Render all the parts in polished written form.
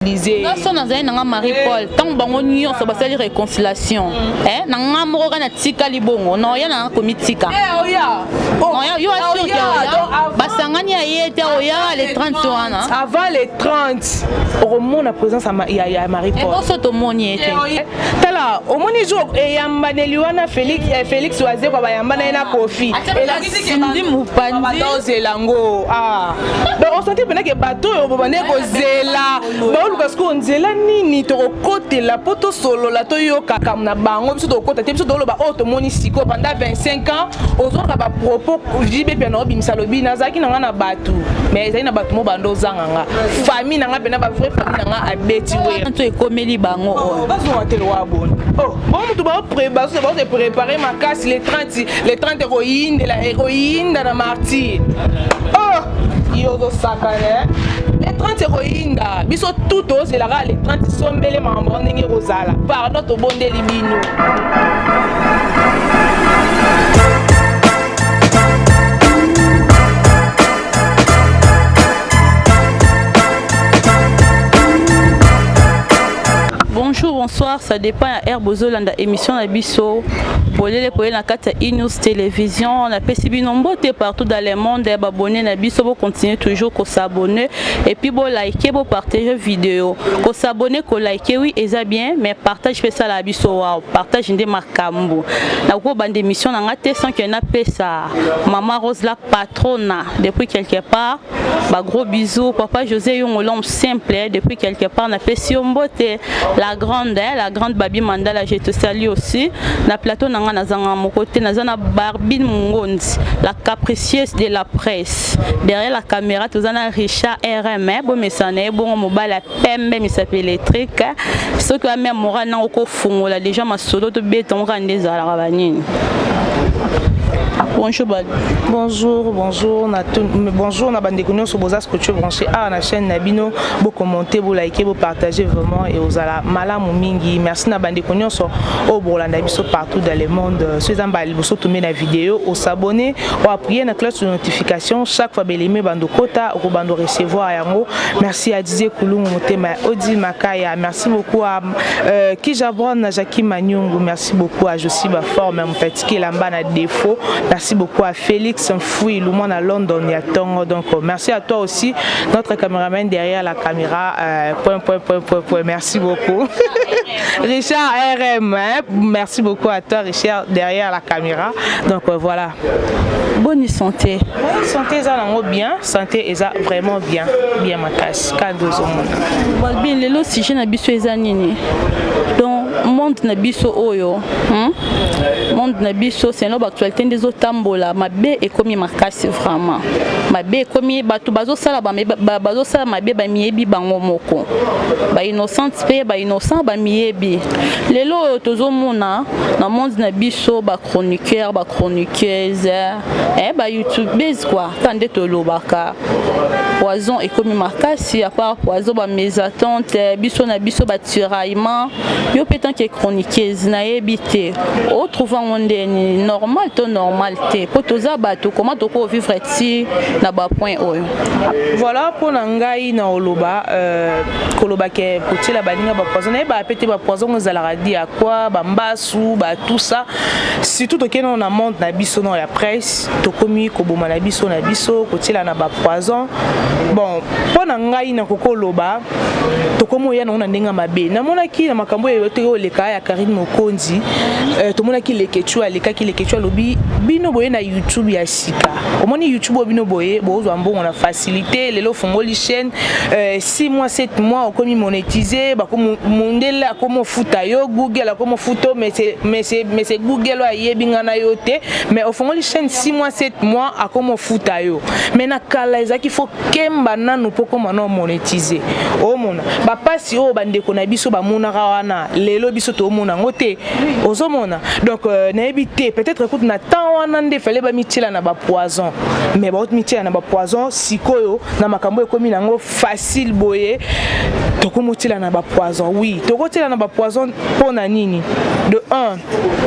Naso nazali nanga Marie-Paul tant bango nyo so basali réconciliation nanga moko kana tika libongo no ya nanga komitika oya yo assure que oya basangani ya yete oya les 30 wana avant les 30 au monde la présence ya Marie-Paul et so to moni ete tala au moni jour e yamba neliwana Félix Oazé kwa yamba na Kofi et la sindi mupandi zelango donc on sentait que bateau yo bobane ko zela parce qu'on nzela nini to côté la poto solo la to yo kaka na bango biso to côté biso to lo ba auto moni siko pendant 25 ans ozoka ba propos jibe pe na obimisa lobi nazaki na na batu mais ezali na batu mo bando zanganga famille nanga pe na ba vraie famille nanga abeti we to ekomeli bango bazo watelo wa bon bon mutu ba préparer ma casse les 30 héroïnes de la héroïne de la martyr yozo sakane les 30 héroïnes biso tout os la les 30 sombele mambo ndenge rozala pardon to bondeli bino. Bonjour, bonsoir, ça dépend à Herbozolanda émission Abisso. Pour les na kata News télévision, on a possible nombreux partout dans le monde abonner na Abisso pour continuer toujours qu'on s'abonner et puis bon liker, pour partager vidéo. Qu'on s'abonner, qu'on liker oui, et ça bien, mais partage fait ça la Abisso wow, partage des makambo. La gros bande d'émission na ngate sans qu'il y en a pas ça. Maman Rose la patrona depuis quelque part. Bah gros bisous, papa José yon l'homme simple depuis quelque part na pession beauté. La grande Babi Mandala, je te salue aussi. Na plateau nanga nazanga mon côté nazana Barbine Mungondi, la capricieuse de la presse. Derrière la caméra tozana Richard RM, bon mesane bon mobile la pembe mais s'appelle électrique. Ce que même mora na oko fungola déjà ma solo to beton rande za la rabanine. Bonjour Bad. Bonjour na bande konyo so bozas que tu branché à la chaîne Nabino, vous commenter, vous liker, vous partager vraiment et aux ala malamu mingi. Merci na bande konyo so au Bolanda biso partout dans le monde. Ceux en bali boso tomber la vidéo, au s'abonner, ou appuyer na cloche de notification chaque fois belimé bando kota ou bando recevoir yango. Merci à Didier Koulou Motema, Odi Makaya. Merci beaucoup à Kijabron Jackie Manyungu. Merci beaucoup à Josie Baforme, mon petit lamba na défaut. Merci beaucoup à Félix Mfoui, Lumon à London, Yatongo. Donc, merci à toi aussi, notre caméraman derrière la caméra. Merci beaucoup. Richard RM, merci beaucoup à toi, Richard, derrière la caméra. Donc, voilà. Bonne santé. Bonne santé, ça va bien. Santé, ça vraiment bien. Bien, ma casse. Bien, le sujet n'a pas donc, monde n'a biso oyo, monde n'a biso, c'est notre actualité des autres tambola. Ma bé est comme ma casse vraiment. Ma bé est comme batu bazo sala bazo sala ma bé ba miebi bango moko. Ba innocent pe ba innocent ba miebi. Lelo tozo mona na monde n'a biso ba chroniqueur ba chroniqueuse ba youtubeuse quoi. Tande to lobaka. Poison et comme ma casse à part poison ba mes attentes biso na biso ba tiraillement. Yo pétant qui est chroniqueuse na ebité au trouvant monde normal to normalité pour tous abato comment to ko vivre ici na ba point oyo voilà pour ngai na oloba koloba ke potila balinga ba poison na ba pété ba poison za radio à quoi ba mbasu ba tout ça surtout to keno na monde na biso na la presse to komi ko boma na biso potila na ba poison bon pour ngai na kokoloba to komo ya na ndenga mabe na mona ki na makambo le cas ya Karine Mokonzi tout le monde qui le quechua lobi bino boye na YouTube ya sika omoni YouTube bino boye bozo ambongo on a facilité les lo fongoli chaîne 6 mois 7 mois on komi monétiser ba comme mondela comme futa yo Google comme futo mais c'est Google wa yebinga na yote mais au fongoli chaîne 6 mois 7 mois a comme futa yo mais na kala ezaki faut kemba nanu poko mano monétiser o mona ba pasi o bande ko na biso ba mona wana lelo biso to mona ngote ozomona donc na ebité peut-être écoute na temps wana nde fallait ba mitila na ba poison mais ba mitia na ba poison sikoyo na makambo ekomi nango facile boye tokomotila na ba poison oui tokotila na ba poison pona nini de 1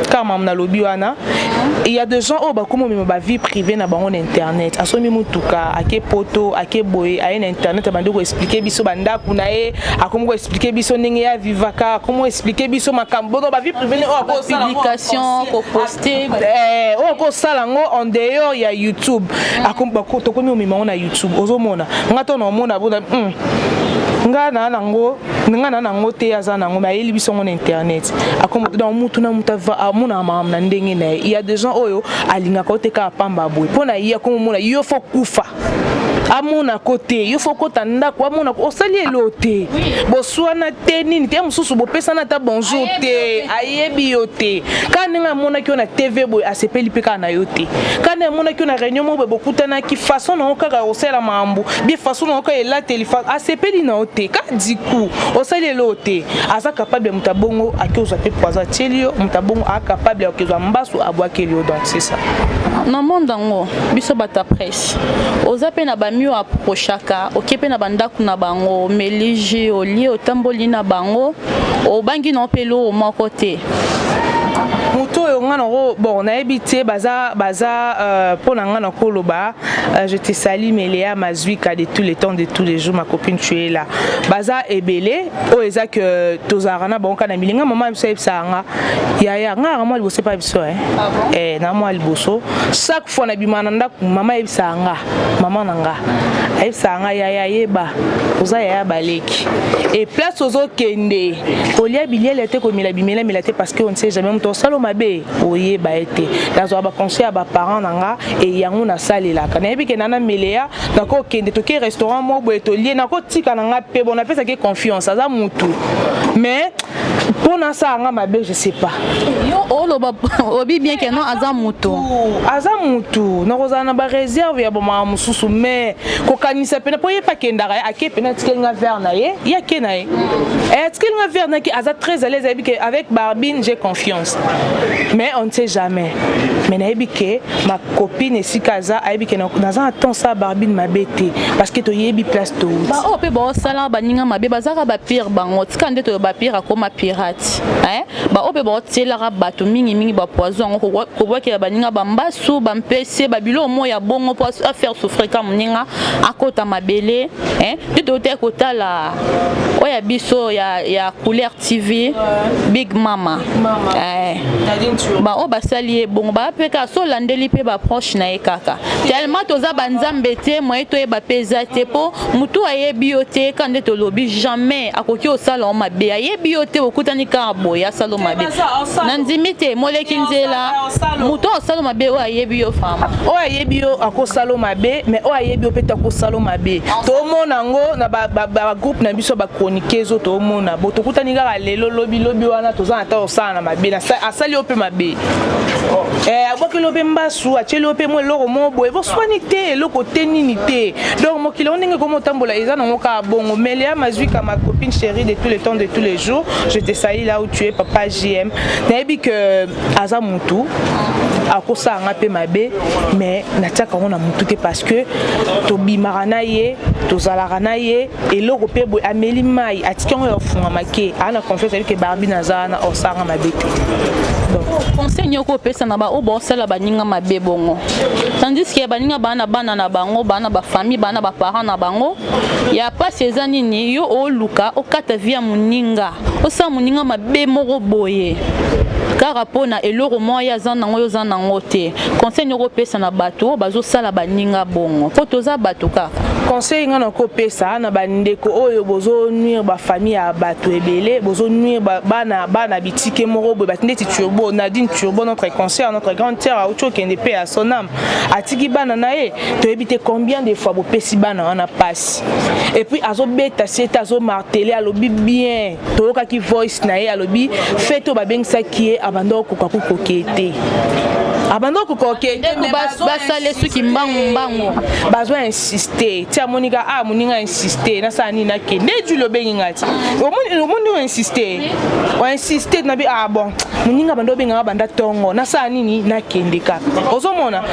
car mam na lobi wana il y a des gens oh ba komo me ba vie privée na bango na internet asomi mutuka ake poto ake boye a na internet bandi ko expliquer biso banda kuna e akomo ko expliquer biso ndenge ya vivaka akomo expliquer biso makambo ba vie privée oh ko publication ko poster oh ko sala ngo en dehors ya YouTube akomo ko tokomi o mima na YouTube ozomona ngato na omona bona ngana nango te aza nango mais il biso na internet akomo dans mutu na mutava amuna mam na ndenge na il y a des gens oyo alinga ko te ka pamba boy pona iya komo mona yo fo kufa amuna côté yo fo kota ndako amuna osali elote boswana te nini te mususu bopesa na ta bonjour te ayebi yo te kaninga mona ki na TV boy asepeli peka na yo te kana mona ki na réunion mo bokutana ki façon na okaka osela mambo bi façon na okaka la téléphone asepeli na yo te ka diku osali elote asa capable mutabongo akoza pe poza telio mutabongo a capable akoza mbasu abwakeli yo donc c'est ça na mondango biso bata presse ozape na bamio aprochaka okepe na bandaku na bango meligi olie otamboli na bango obangi na pelo moko te moto yo ngana bon na ebité baza pona ngana koloba je te salue Meléa Mazuika de tous les temps de tous les jours ma copine tu es là baza ebele o eza que tozarana bon kana milinga maman biso ebsanga ya ngara moi liboso pas biso na moi liboso chaque fois na bimana ndaku maman ebsanga maman nanga ebsanga ya yeba oza ya baleki et place ozo kende olia biliele te ko mila te parce que on ne sait jamais to salo mabe oyeba ete dazo ba conseil ba parents nanga et yango na salela kana yebi ke nana Meléa dako kende to ke restaurant mo boye to lié nako tika nanga pe bon appelle ça que confiance aza mutu mais pour na sa nga mabe je sais pas yo oloba obi bien que non aza mutu na kozana ba réserve ya boma mususu mais ko kanisa pena po yepa kendara ake pena tikenga vers na ye ya kenaye tikenga vers na ki aza très à l'aise avec Barbine j'ai confiance mais on ne sait jamais mais na ebike ma copine Sikaza ebike na za attend ça Barbine mabete parce que to yebi place to ba o pe bo sala baninga mabe bazaka ba pire bango tikande to ba pire akoma pirate ba o pe bo tela ra bato mingi ba poison ko bo ke baninga bambasu bampese babilo mo ya bongo pour faire souffrir comme ninga akota mabele to te kotala oya biso ya couleur TV Big Mama ba o basali bon ba peka so landeli pe ba proche na ekaka tellement toza banzambe te moi to e ba peza te po mutu ayebi ote kande to lobi jamais akoki o sala o mabe ayebi ote okutani ka boya salo mabe nandimi te moleki nzela mutu o salo mabe o ayebi yo fama o ayebi yo akosalo mabe mais o ayebi opeta ko salo mabe to mona ngo na ba groupe na biso ba chroniqueuse to mona bo to kutani ka lelo lobi wana toza ata o sala mabe na asali ope mabe aboki lobe mbasu acheli ope mo loko mo boye bo swani te loko tenini te donc mo kilo ndenge ko motambola eza na ngoka bongo Meléa Mazuika ma copine chérie de tous les temps de tous les jours je te salue là où tu es papa JM na ebi que aza mutu akosa nga pe mabe mais natiaka ngona mutu te parce que to bimarana ye to zalarana ye eloko pe boye ameli mai atikango ya funga make ana confiance avec Barbie nazana osanga mabe te conseil nyoko pesa na ba o bo sala baninga mabe bongo tandis que baninga bana na bango bana ba famille bana ba parents na bango ya pas ces anini yo o luka o kata via muninga o sa muninga mabe moko boye car pona eloro moya zana ngo yo zana ngote conseil nyoko pesa na bato bazo sala baninga bongo po toza bato kaka conseil ngana ko pesa na bandeko oyo bozo nuire ba famille ya bato ebele bozo nuire bana bitike moko boye batindeti turbo Nadine Turbo notre conseil notre grande terre a autre qu'un épée à son âme atiki bana nae to ebite combien de fois bo pesi bana on a passe et puis azo beta c'est azo marteler alobi bien to ka ki voice nae alobi feto ba bengsa ki abando ko kokete abando kokoke basale suki mbango besoin insister tia monika moninga insister na sani na kende du lo benga ti omoni insister na bi bon moninga bando benga banda tongo na sani ni na kende ka ozomona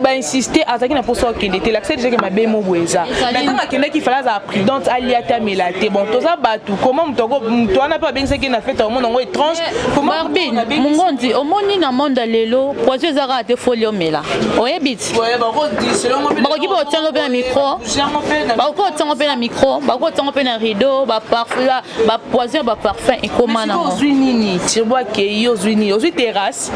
ba insister azaki na poso kende te l'accès déjà que ma bemo bweza maintenant kende ki fala za prudente aliata melate bon toza batu comment mto ana pas benga ki na fête au monde ngo étrange comment mungondi omoni na monde lelo poisson zara te folio mela oyebit bakoki botiango pe na micro bakoki otiango pe na micro bakoki otiango pe na rideau bapoison baparfum ekoma nango ozwi nini tirbo ke yo ozwi nini ozwi terrasse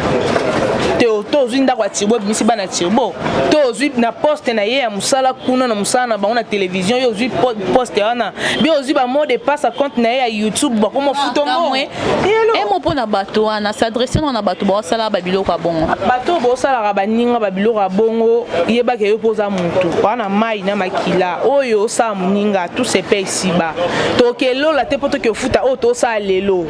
to ozwi ndako ya tirbo bimisi bana tirbo to ozwi na poste na ye ya musala kuna na musala na bango na télévision yo ozwi poste wana bi ozwi ba mot de passe à compte na ye ya YouTube bakoma futongo emo mpona bato wana s'adresse na bato bosala babiloko ya bongo bato bosalaka baninga babiloko ya bongo yebaka yo poza mutu wana mai na makila oyo osala moninga tout se paye siba tokelola te po toke ofuta oyo tosala lelo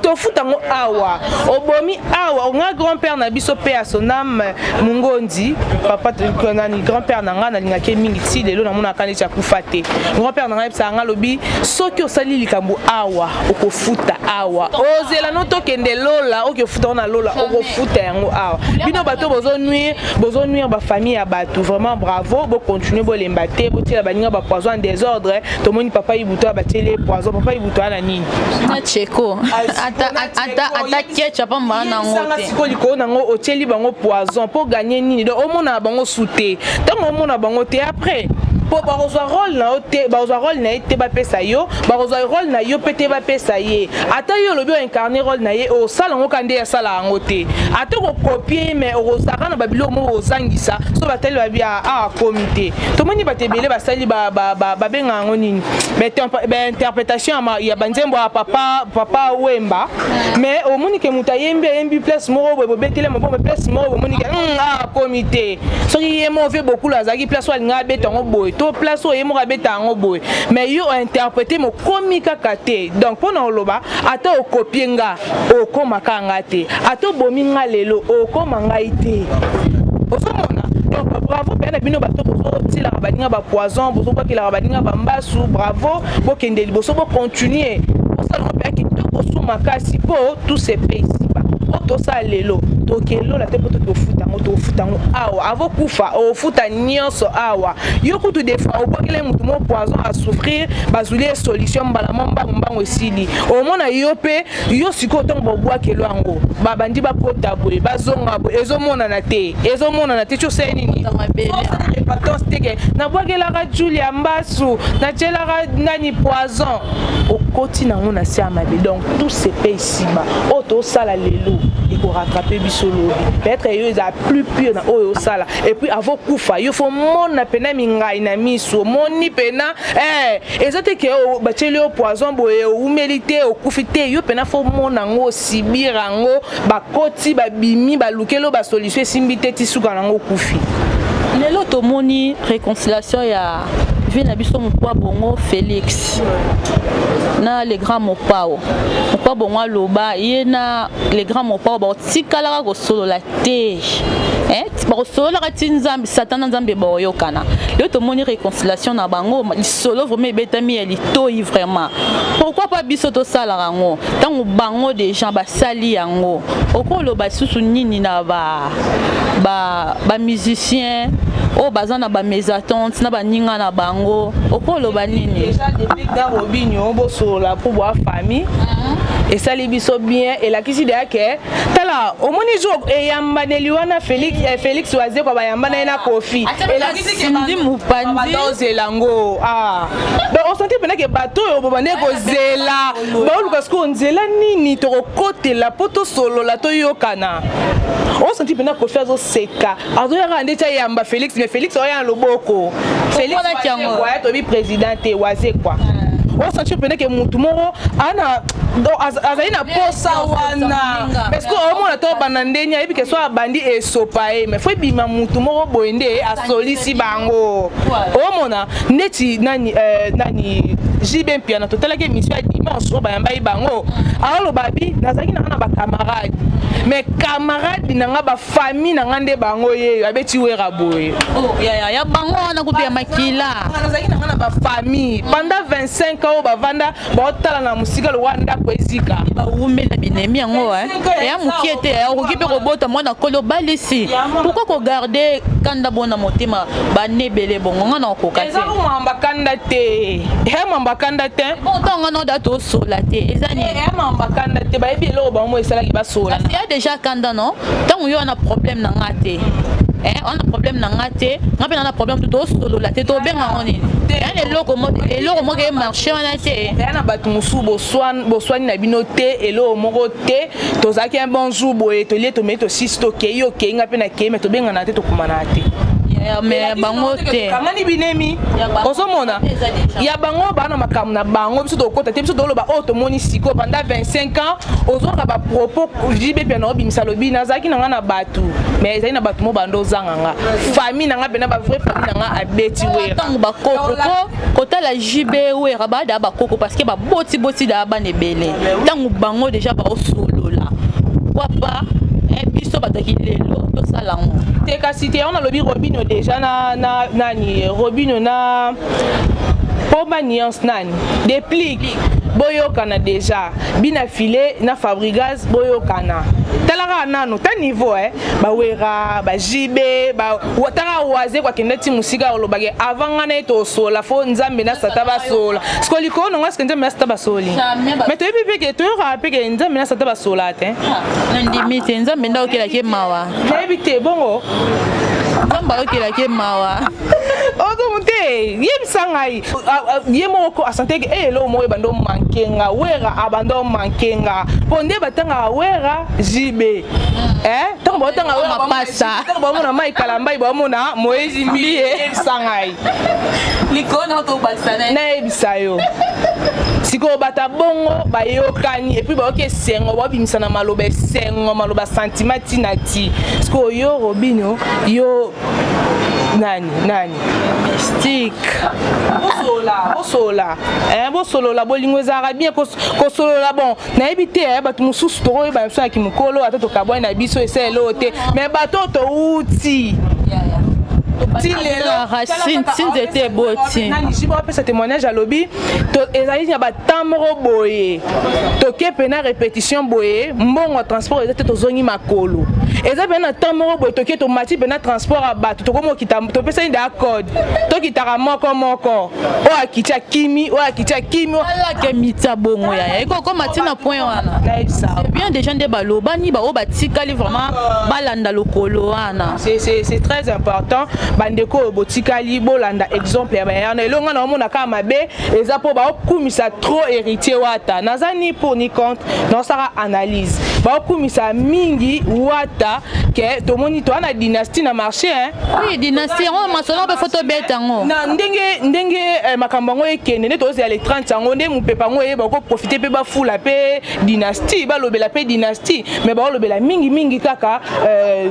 tofuta ngo awa obomi awa onga grand-père na biso pe ya sonam mungondi papa nani grand-père na nga nalingaki mingi ti lelo namonaka neti akufa te grand-père na nga yebisaka nga lobi soki osali likambo awa okofuta awa ozela no tokende lola okofuta ona lola okofuta yango awa bino bato bozonuire bafamille ya bato vraiment bravo bocontinue bolemba te botiela baninga bapoison en désordre tomoni papa ibuto batiele poison papa ibuto ana nini na cheko ata ketchup pamba nango te siko liko nango otieli bango poison pour gagner nini donc omona bango souté tant omona bango te après po bazwa rôle na ote bazwa rôle na ete ba pesa yo bazwa rôle na yo pete ba pesa ye ata yo lobi incarner rôle na ye o sala ngo kande ya sala ngo te ata ko copier mais o saka na babilo mo ozangisa so bateli ba bia comité to moni batebele basali ba benga ngo nini ba interprétation ya banzembo ya papa Wemba mais o moni ke mutayembi place mo bo betele mo bo place mo bo moni ke comité so ki yemo fait beaucoup la zaki place wa nga betongo boy to place o yemo beta ngo boy mais yo interpréter mo komika kate donc pona oloba ata o copier nga o koma kanga te ata bomi nga lelo o koma nga ite osomona donc bravo pena bino bato bozo tila baninga ba poison bozo kwa kila baninga ba mbasu bravo bo kende liboso bo continuer osala pe ki to kosuma kasi po tout se paye to sa lelo to kelo la te poto to futa ngo awa avo kufa o futa nyonso awa yo kutu defa o bokele mutu mo poison à souffrir bazuli solution mbala mbango esili o mona yo pe yo siko to mbobwa kelo ango babandi ba kota boye bazonga bo ezomona na te cho se nini patons teke na bwagela ka Julia Mbasu na tchela ka nani poison o koti na ngona se amabe donc tout se paye ici bas o to sala lelo il faut rattraper bisolo peut-être yo is a plus pire na oyo sala et puis avant kufa yo faut mona pena mingai na miso moni pena ezate ke o bacheli o poison boye o mérité o kufite yo pena faut mona ngo sibira ngo bakoti babimi balukelo ba solution simbite tisuka nango kufi lelo tomoni réconciliation ya vina biso mokwa bongo Félix na le grand mopao mokwa bongo aloba ye na le grand mopao ba tikalaka ko solo la te ba solo la tinzambi satana nzambe ba oyokana lelo tomoni réconciliation na bango solo vraiment betami ya litoi vraiment pourquoi pas biso to sala rango tango bango des gens ba sali yango okolo ba susu nini na ba musicien o bazana ba mesatante na ba ninga na bango okoloba nini déjà depuis dans Robinho boso la pour voir famille et ça les biso bien et la kisi de que tala au moni jour et yambaneli wana Félix waze kwa bayambana na Kofi et la kisi que ndi mupandi zelango donc on sentait pena que bateau o bobane ko zela ba luka sko nzela nini to kote la poto solo la to yokana on sentit pena Kofi azo seka azo ya ndeta yamba Félix mais Félix oya loboko Félix ouais to bi président te waze quoi on sentit pena que mutu moko ana azali na posa wana parce que au moins to banandenya ebi que soit bandi et sopae mais faut bima mutu moko boende a solisi bango au mona neti nani JB Piano total que émission dimanche ba yamba bango alors babi nazaki na ba camarade mais camarade nanga ba famille nanga nde bango ye abeti wera boye oh ya bango na ko bia makila nazaki na ba famille pendant 25 ans ba vanda ba tala na musika Rwanda ko ezika ba umela binemi yango ya mukiete ya okipe robota mwana kolo balisi pourquoi ko garder kanda bona motema ba nebele bongo ngana ko kate eza mamba kanda te he mamba kanda te bon tonga no dato sola te ezani he mamba kanda te ba ebi lo ba mo esala ki ba sola il y a déjà kanda non tant yo na problème na ngate on a problème na ngate ngape na problème tout solo la te to benga oni ya le loko mo ke marché wana te ya na batu musu boswani na bino te elo moko te tozaki un bon jour boye to lie to meto sisto ke yo ke ngape na ke meto benga na te to kumana te mais bango te kamani binemi osomona ya bango bana makamu na bango biso to kota te biso to loba o to moni siko pendant 25 ans ozoka ba propos JB Piano bimisa lobi nazaki na ngana batu mais ezali na batu mo bando zanganga famille na nga bena ba vraie famille na nga abeti wera tango ba koko kota la JB wera ba da ba koko parce que ba boti da ba nebele tango bango déjà ba osolola papa biso bataki lelo to salango te kasi te on a lobi Robinho déjà na nani Robinho na Poma Nuance nani déplique boyokana déjà bina filé na Fabregas boyokana talaka nano ta niveau ba wera ba JB ba wataka waze kwa kendeti musika olobage avant ngana to sola fo nzambe na sata ba sola skoli ko no ngaske nzambe na sata ba soli mais to ebi peke to ra peke nzambe na sata ba sola te ndimi te nzambe nda okela ke mawa na ebi te bongo nzambe okela ke mawa ozo mute yebisa ngai yemo ko asante ke elo mo bando mankenga wera abando mankenga ponde batanga wera JB tango batanga wera mapasa tango bamona mai kalambai bamona Moïse Mbie yebisa ngai likona to basana na yebisa yo siko bata bongo bayokani et puis ba oke sengo ba bimisa na maloba sengo maloba sentimenti nati siko yo Robinho yo nani mystique bosola bolingo ezaka bien kosolola bon nayebi te bato mosusu tokoyeba biso na kimokolo ata tokabwani na biso eselo te mais bato touti sinzete boti nani jibo apesa témoignage alobi ezali na batamoro boye toke pena répétition boye mbongo transport eza te tozongi makolo eza pena tamoro boye toke tomati pena transport a bato tokomokita topesani da code tokitaka moko o akitia kimi alake mita bongo ya ekokoma ntina point wana bien des gens de balobani bao batikali vraiment balanda lokolo wana c'est très important bandeko botikali bolanda exemple ya bayana elonga na omona kama mabe eza po ba okumisa trop héritier wata nazani pour ni compte non sara analyse ba okumisa mingi wata ke tomoni to ana dynastie na marché oui dynastie on masolo be photo betango na ndenge makambango ekende ne tozi ale 30 ans onde mupepa ngo yeba ko profiter pe ba fula pe dynastie ba lobela pe dynastie mais ba lobela mingi kaka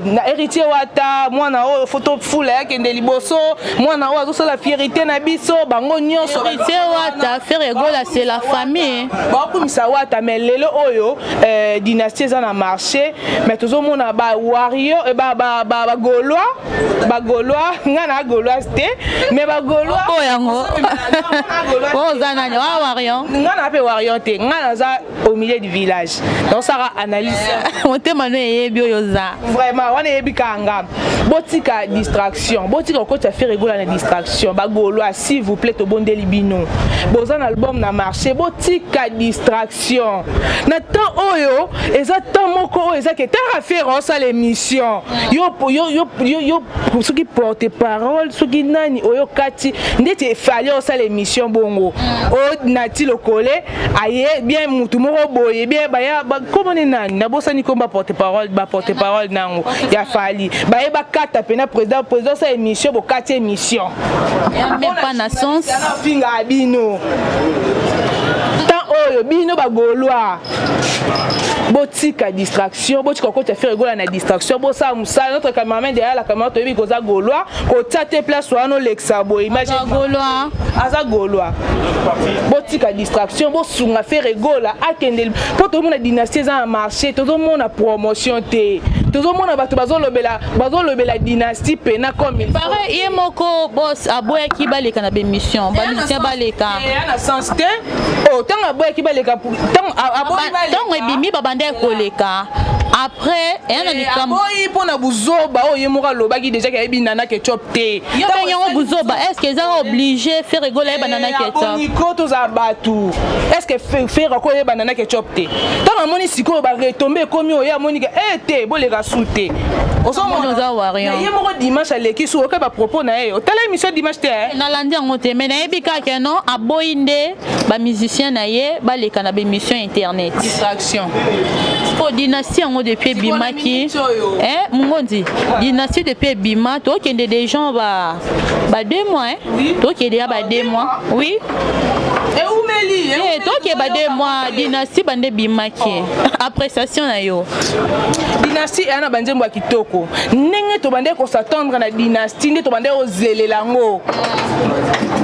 na héritier wata mwana o photo fula kende liboso mwana o azosala fierté na biso bango nyonso héritier wata faire egola c'est la famille ba okumisa wata mais lelo oyo dynastie za na marché mais tozomona ba wario e ba gaulois ngana gaulois te mais ba gaulois ko yango o zananya wa wario ngana pe wario te ngana za au milieu du village donc ça analyse motema no yebi oyo za vraiment wana yebi kanga botika distraction botika ko ta faire rigoler na distraction ba gaulois s'il vous plaît to bondeli bino bozan album na marché botika distraction na temps oyo eza temps moko eza ke ta faire ça l'émission yo ce qui porte parole ce qui nani oyo kati ndete fallait ça l'émission bongo o nati lokole aye bien mutu moko boye bien baya comment nani na bosani ko ba porte parole nango ya fali baye ba kata pena président ça émission bo kati émission mais pas na sens finga bino oyo bino bino ba Gaulois botika distraction botika ko te faire rigoler na distraction bo ça notre cameraman derrière la caméra to bi ko za Gaulois ko tate place wano lexabo imagine Gaulois aza Gaulois botika distraction bo sunga faire rigoler akende po to mona dynastie za marché to mona promotion te to mona bato bazolobela dynastie pena comme il pareil il moko boss aboya ki baleka na bémission ba musicien baleka na sens te oh tant aboya ki baleka tant aboya donc ebimi babande koleka après et na likam aboyi pona buzoba o yemoka lobaki déjà ka ebi nana ketchup te yo benyo buzoba est-ce que ils sont obligés faire rigoler banana ketchup ni koto za batu est-ce que faire ko ye banana ketchup te tant amoni siko ba retomber komi o ya moni te boleka souté osomona za warion yemoko dimanche aleki so ka ba propos na e tala émission dimanche te na landi en te mais na ebika ke non aboyinde ba musicien na ye baleka na ba émission internet distraction pour dynastie en depuis bimaki mungondi dynastie depuis bima to kende des gens ba 2 mois to kende ba 2 mois oui et où meli to ke ba 2 mois dynastie bande bimaki appréciation na yo dynastie ana banjembo kitoko ndenge to bande ko s'attendre na dynastie nde to bande ozelela ngo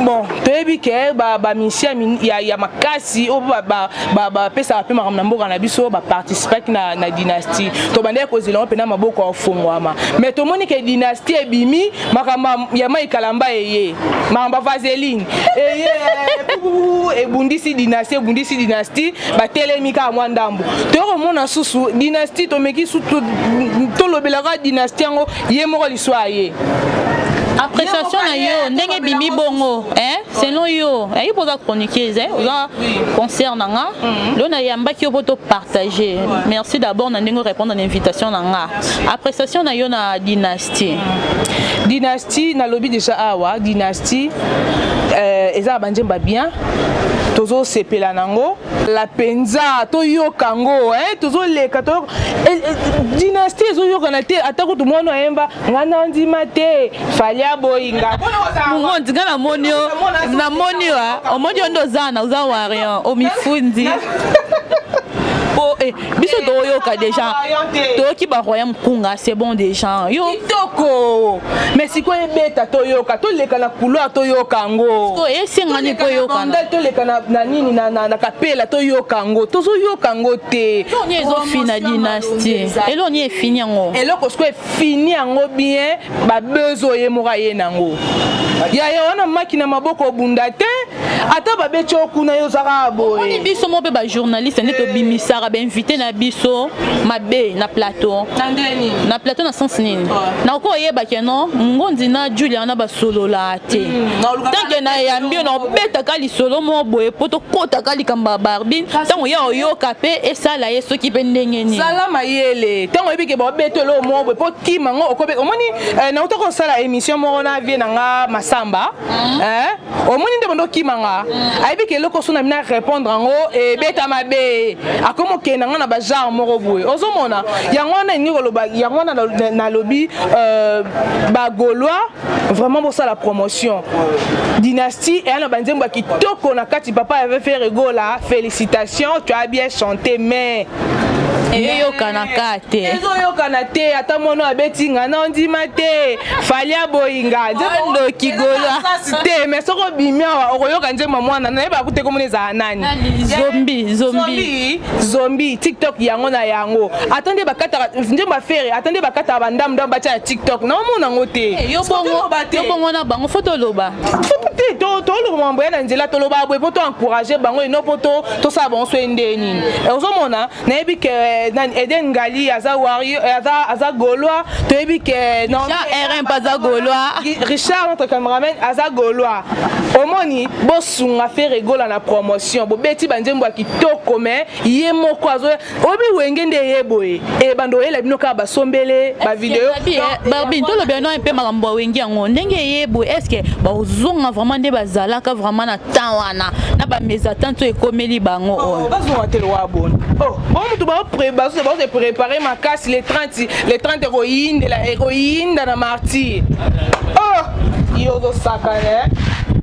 bon toyebi ke ba misia ya makasi o ba pesa pe makamna mboka na biso ba participer na dynastie to bande ko zela pe na maboko ofungwama mais to moni ke dynastie ebimi makamba ya mai kalamba eye makamba vaseline ebundisi dynastie ba telemika mwa ndambo to ko mona susu dynastie to meki su to lobelaka dynastie ngo yemoko liswaye appréciation na yo ndenge bimi bongo selon yo ayi poza chroniqueuse oza concert nanga lo na yambaki yo poto partager merci d'abord na ndenge répondre à l'invitation nanga appréciation na yo na dynastie na lobby déjà awa dynastie eza banjemba bien tozo sepela nango la penza to yokango tozo leka to dynastie zo yokana te atako to mwana yemba ngana ndima te falia boyinga mungondi ngana monio na monio omodio ndo zana uza warion omifundi biso doyoka déjà toyoki baroyaume kunga c'est bon déjà yo kitoko mais siko ebeta toyoka toleka na couloir toyoka ngo to esengani koyoka toleka na nini na kapela toyoka ngo tozoyoka ngo te to ni ezofina dynastie elo ni efini ngo eloko siko efini yango bien babezo yemoka ye nango ya wana maki na maboko bunda te ata babeti okuna yo zaka boye biso mo pe ba journaliste ne to bimisara ba invité na biso mabe na plateau na sens nini na ko yeba ke non ngondi na Julia na ba solo la te tanke na yambi na beta kali solo mo boye poto kota kali kamba Barbie tango ya oyoka pe esala yeso ki pe ndenge ni sala mayele tango yebike ba betelo mo boye po kima ngo okobe omoni na utako sala émission mo na vie na nga masamba omoni nde bondo kimanga ayebike loko sona mina répondre ngo e beta mabe akomo ke na nga na ba genre moko boye ozomona yango na ni koloba yango na lobby ba Gaulois vraiment pour ça la promotion dynastie et na banzembo kitoko na kati papa avait fait rigola félicitations tu as bien chanté mais eyokana kate ezokana te ata mono abeti ngana ndima te falia boyinga ndo kigola te mais soko bimia okoyoka nzema mwana na yeba kute komone za nani zombie TikTok yango na yango attendez bakata ndemba fere attendez bakata bandam ndam bacha TikTok na mona ngote yo bongo na bango photo loba to lo mambo ya nzela to loba boy poto encourager bango ino poto to sa bon so ndeni ozomona na yebi ke Eden Ngali aza Wario aza Gaulois to yebi ke non RN pas za Gaulois Richard notre cameraman aza Gaulois omoni bosunga faire rigola na promotion bo beti banzembo kitoko mais ye moko azo obi wenge nde yeboye e bando ela binoka basombele ba vidéo Barbie to lobi no un peu makambo wenge yango ndenge yebo est-ce que ba ozonga vraiment nde bazalaka vraiment na temps wana na ba mesatanto ekomeli bango o bazonga telo wa bon bon mutu ba préparer ma casse les 30 héroïnes de la héroïne dans la martyr yo do sakane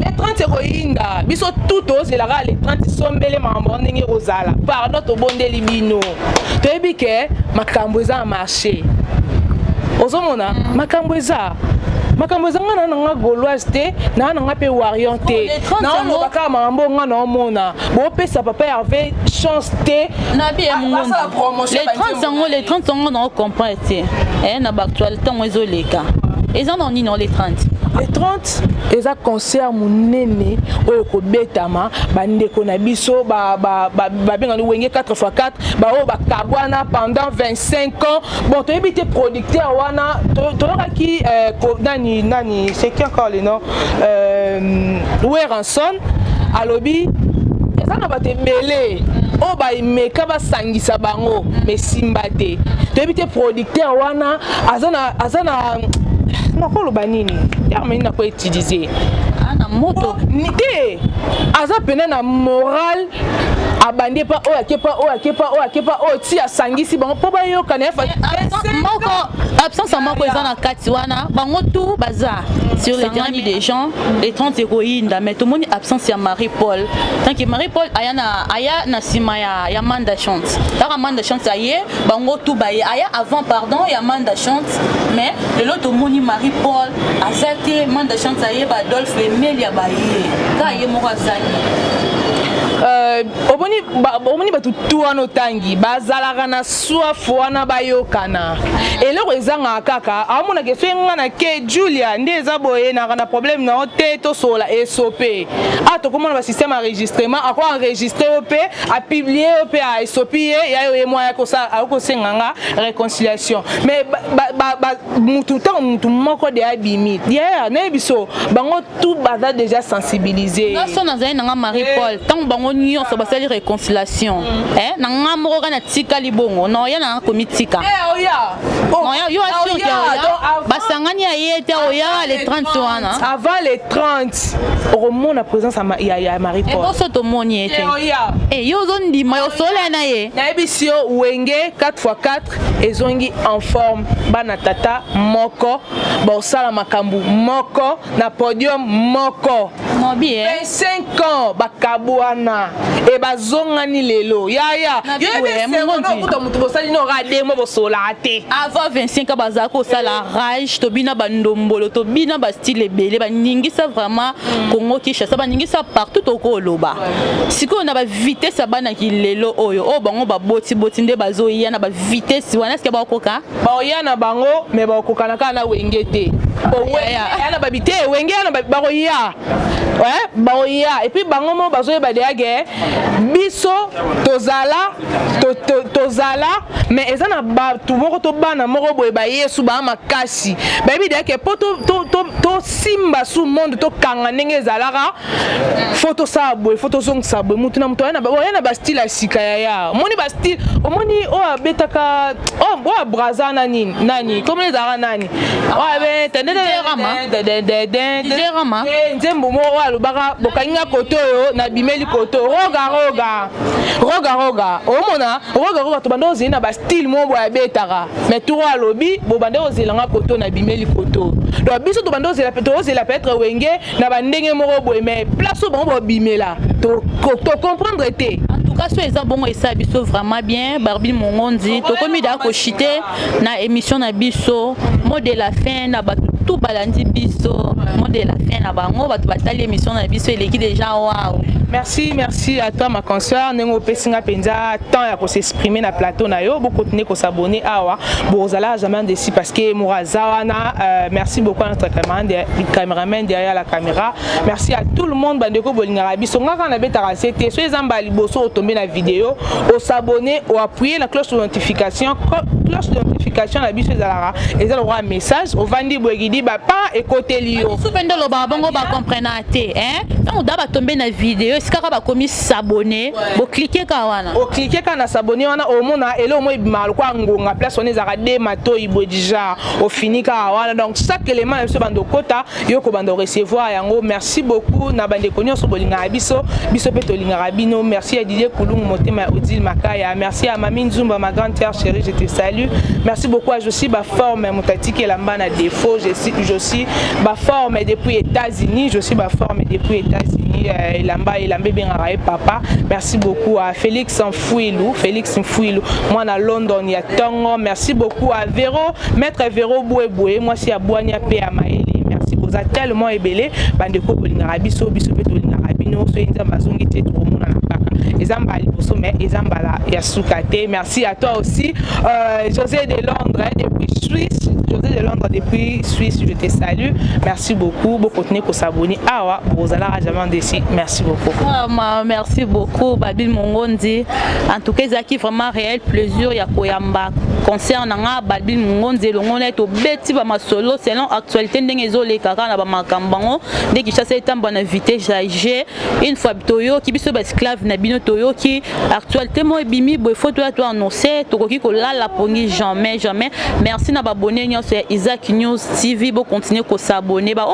les 30 ekoyinda biso tout ozelaka les 30 sombele mambo ndenge ozala pardon tobondeli bino toyebi ke makambo eza na marché ozomona makambo eza nga na gauloise te na nga pe warrior te na olobaka makambo nga na omona bopesa papa Hervé chance te na bien les 30 ans on comprend te na actualité on ezoleka eza na nini les 30 les 30 eza concert munene oyo kobetama bandeko na biso babenga wenge 4x4 bao bakabwana pendant 25 ans bon toyebi te producteur wana toyokaki nani c'est qui encore le nom Weranson alobi eza na bato ebele oyo baimeka basangisa bango mesimba te toyebi te producteur wana aza na nakoloba nini terme nini nakoutilize na moto te aza pene na moral abandi pa oyo akepa oyo ti asangisi bango mpo bayokana moko absence moko eza na kati wana bango tout baza sur les terrains des gens les 30 héroïnes mais tout le monde absence ya Marie-Paul tant que Marie-Paul aya na sima ya Manda chante la Manda chante aye bango tout baye aya avant pardon ya Manda chante mais le lot tout le monde Marie-Paul azate Manda chante aye ba Adolphe Melia baye ka ye moko azali omoni bato tu wana otangi bazalaka na soif wana bayokana eloko ezanga kaka aomonaka so nga na ke Julia nde eza boye na problème na te tosola esope tokomona basystème ya enregistrement ako enregistre yo mpe apublie yo mpe aesopi ye yayo ye mwa akosenganga réconciliation mais mutu ntango mutu moko de abimi nayebi so bango tout baza déjà sensibilisé naso nazali nanga Marie-Paul ntango bango nyonso basali réconciliation nanga moko kana tika libongo noya nanga komitika yo assure que basangani aye te oya les 30 wana avant les 30 romona la présence ya Marie-Paul boso to moni ete yo zondima yo sola na ye nayebi si yo wenge 4x4 ezongi en forme bana tata moko bosala makambu moko na podium moko no bien 25 ans bakabwana e bazongani lelo yaya yo mutu bosali no rademo bosola te avant 25 ans bazaka kosala rage tobina bandombolo tobina ba style ebele baningisa vraiment Congo Kinshasa baningisa partout okoloba sikoyo na ba vitesse bana kilelo oyo o bango ba boti nde bazoya na ba vitesse wana eske bakoka baoya na bango mais bakoka na kana wenge te ya na babite wenge na bakoya baoya et puis bango mo bazoya badeage biso tozala mais eza na bato moko to bana moko boye ba yesu ba makasi bayebi deake po to simba su monde to kanga ndenge ezalaka photo sa boye photo zongisa boye mutu na mutu oya na ba style ya sika ya omoni ba style omoni oyo abetaka oyo braza nani comme ezalaka nani nzembo moko oyo alobaka bokanginga koto oyo na bimeli koto roga omona roga to banda ozeli na ba style moko boye abetaka mais turo alobi bobanda ozelanga koto na bimeli koto donc biso to banda ozela peut-être wenge na bandenge moko boye mais place oyo bango bobimela to comprendre te so eza bongo esa biso vraiment bien Barbie Mongondi tokomi da ko chiter na émission na biso mot de la fin na bato tout balandi biso mot de la fin na bango bato batali émission na biso eleki déjà waouh merci à toi ma consoeur nengo pesinga penza temps ya ko s'exprimer na plateau na yo beaucoup continuer ko s'abonner awa bozala jamais déçu parce que Mourazawana merci beaucoup à notre caméraman derrière la caméra merci à tout le monde bandeko bolingara biso ngaka na betara c'était so ezamba liboso tomber la vidéo au s'abonner ou appuyer la cloche de notification la biso ezalaka eza le message au vandi boegidi ba pa écouter lio soupendo lo bango ba comprendre te on doit tomber na vidéo sikaka ba komi s'abonner bo cliquer ka wana o cliquer ka na s'abonner wana au mona elo mo ibima kwa ngonga place on ezaka de mato ibo déjà au fini ka wana donc chaque élément biso bando kota yo ko bando recevoir yango merci beaucoup na bande konyo so bolinga biso pe tolinga bino merci à Didier Koulou motema Odile Makaya merci à Mami Nzumba ma grande sœur chérie je te salue salue. Merci beaucoup à Josie ba forme mutati qui lamba na défaut. Josie ba forme depuis États-Unis, Josie ba forme depuis États-Unis lamba bien papa. Merci beaucoup à Félix Nfouilou, moi à London il y a Tongo. Merci beaucoup à Véro, maître Véro Bouéboué, moi si à Boania P à Maëli. Merci beaucoup à tellement ébélé bandeko bolingara biso pe tolingara bino so inza mazongi te trop mona na paka. Ezamba liboso mais ezamba la ya sukate. Merci à toi aussi José de Londres depuis Suisse. José de Londres depuis Suisse, je te salue. Merci beaucoup. Vous continuez à s'abonner. Ah ouais, vous allez jamais déçu. Merci beaucoup. Merci beaucoup, Babil Mongondi. En tout cas, c'est vraiment réel plaisir. Il y a Koyamba. Concernant Babil Mongondi, le monde est au bêti ma solo. Selon l'actualité, nous les caras na bamakambango. Dès qu'il chasse est en bonne invité, j'ai une fois Toyo qui bise esclave na bino Toyo qui actualité moi bimi boy photo à toi annoncer. Tokoki ko la pongi jamais. Merci na babonné. Sur Isaac News TV, vous continuez à s'abonner. Bah,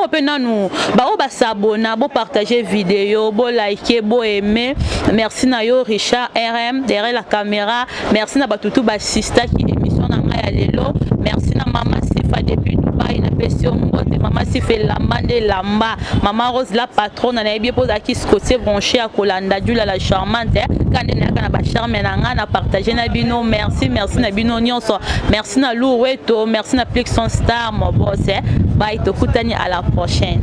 s'abonner, vous partager vidéo, vous liker, vous aimer. Merci Nayo Richard RM derrière la caméra. Merci na batutu basista qui émission na Lelo. Merci na maman Sifa depuis Dubaï na pession mbote maman Sifa lamba. Maman Rose la patronne na bien poser qui scotché branché à Kolanda Dula la charmante. Quand na ba charme na partager na bino. Merci na bino nyonso. Merci na Loureto, merci na Plexon Star mon boss. Bye to kutani à la prochaine.